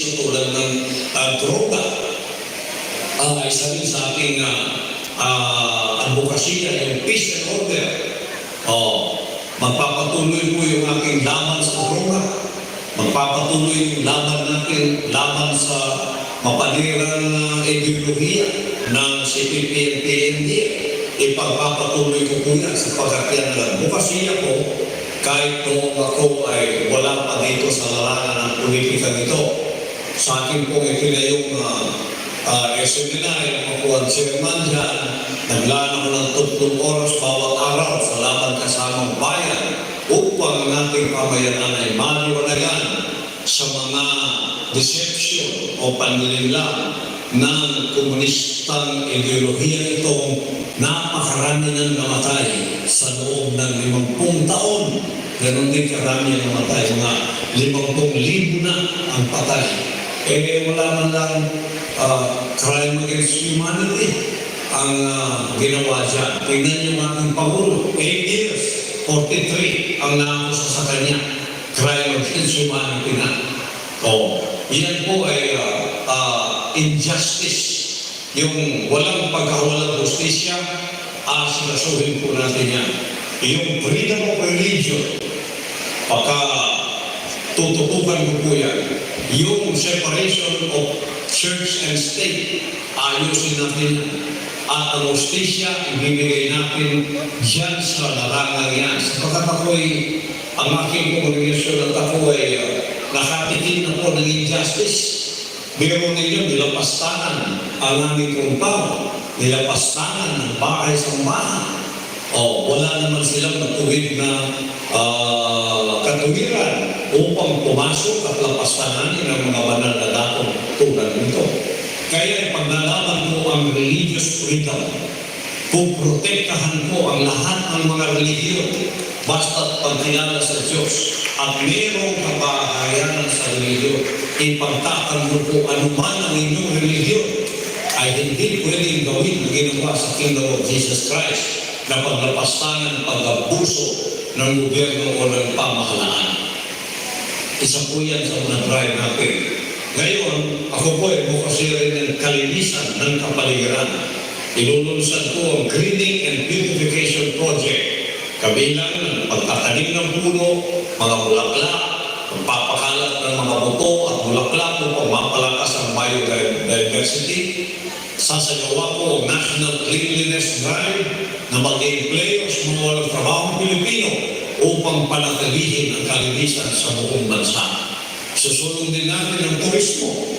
tulad ng droga. Isa rin sa ating advokasya, yung peace and order. Magpapatuloy po yung aking laban sa droga. Magpapatuloy yung laban sa mapanirang ideolohiya ng CPP at PND. Ipagpapatuloy ko po yan sapagkat yan ang advokasya ko kahit noong ako ay wala pa dito sa larangan ng politika nito. Sa akin po ito na yung seminary, ako ang chairman dyan, naglaan ako ng 3 oras bawat araw sa laban kasamang bayan upang ang ating pamayanan ay maliwanagan sa mga deception o panlilang ng komunistang ideolohiya itong napakarami ng namatay sa loob ng 50 taon. Ganon din karami ang namatay, mga 50,000 na ang patay. Wala man lang crime against humanity ang ginawa dyan. Tingnan niyo ang ating Pangulo, 8 years, 43 ang naakusa sa kanya. Crime against humanity na. Yan po ay injustice. Yung walang pagkawalang justisya, asikasuhin po natin yan. Yung freedom of religion, tututukan ko po yan. Yung separation of church and state, ayusin natin yan. At ang justisya, ibibigay natin dyan sa larangang yan. Sapagkat ako'y, ang aking kongregasyon at ako ay nakatikin na po ng injustice. Biro ninyo, nilapastanan ang aming compound, nilapastanan ng bahay sa bahay. Wala naman silang matuwid na katuwiran upang pumasok at lapastanan ng mga banal na datong tulad nito. Kaya paglalaban ko ang religious freedom, puprotektahan ko ang lahat ng mga religiyon basta't pagkilala sa Diyos at mayroong kabahayan sa religiyon. Ipagtatanggol ko anuman ang inyong religiyon ay hindi pwedeng gawin na ginawa sa Kingdom of Jesus Christ na paglapastanan, pag-abuso ng gobyerno o ng pamahalaan. Isa po yan sa mga drive natin. Ngayon, ako po ay bukasi rin ng kalinisan ng kapaligiran. Ilulunsan ko ang Greening and Beautification Project. Kabilang ng pagtatanim ng puno, mga bulaklak, pagpapakalat ng mga buto at bulaklak upang mapalakas ang biodiversity. Sasagawa ko ang National Cleanliness Drive na mag-i-empleo sa mga walang trabahong Pilipino upang panatilihin ang kalinisan sa buong bansa. Susunod din natin ang turismo.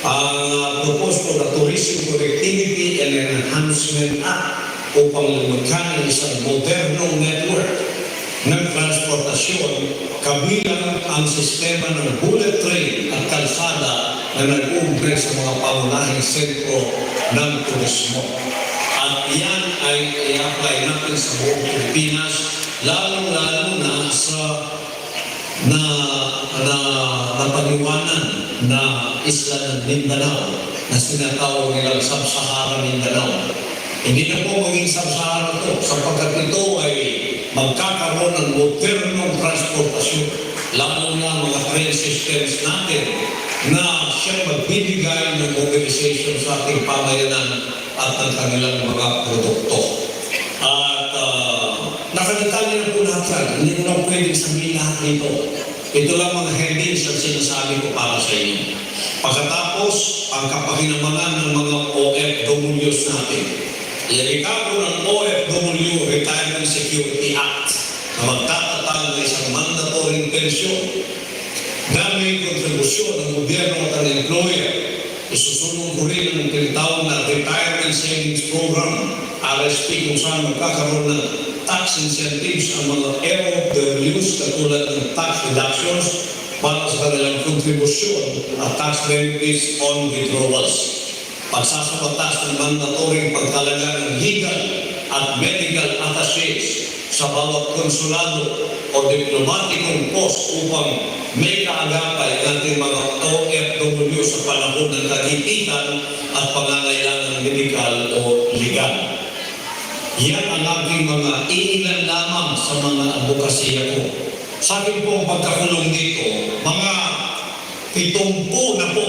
Ang propose ko na Tourism Connectivity and Enhancement Act upang lumikha ng isang modernong network ng transportasyon kabilang ang sistema ng bullet train at kalsada na nag-uugnay sa mga pangunahing sentro ng turismo. At yan ay i-apply natin sa buong Pilipinas, lalong-lalo na sa napaniwanan na isla ng Mindanao na sinatawag nilang Sub-Saharan Mindanao. Hindi na po maging Sub-Saharan ito sapagkat ito ay magkakaroon ng modernong transportasyon, lalo na mga train systems natin na siya magbibigay ng mobilization sa ating pamayanan at ng kanilang mga produkto. At nakadetalye na po lahat yan. Hindi ko lang pwedeng sabihin lahat nito. Ito lang mga headings at sinasabi ko para sa inyo. Pagkatapos, ang kapakinabangan ng mga OFWs natin. Ilikabo ng OFW Retirement Security Act na magtatatag ng isang mandatory pensyon na may kontribusyon ng gobyerno at ang employer. Isusunod ko rin ang tinatawag na Retirement Savings Program, RSP, kung saan magkakaroon ng tax incentives ang mga OFWs katulad ng tax reductions para sa kanilang kontribusyon at tax benefits on withdrawals. Pagsasabatas ng mandatory pagtalaga ng legal at medical attaches sa bawat konsulado o diplomatikong post upang may kaagapay ng ating mga OFW sa panahon ng kagipitan at pangangailangan medikal o legal. Yan ang aking mga iilan lamang sa mga advokasya ko. Sa akin po ang pagkakulong dito, mga 70 na po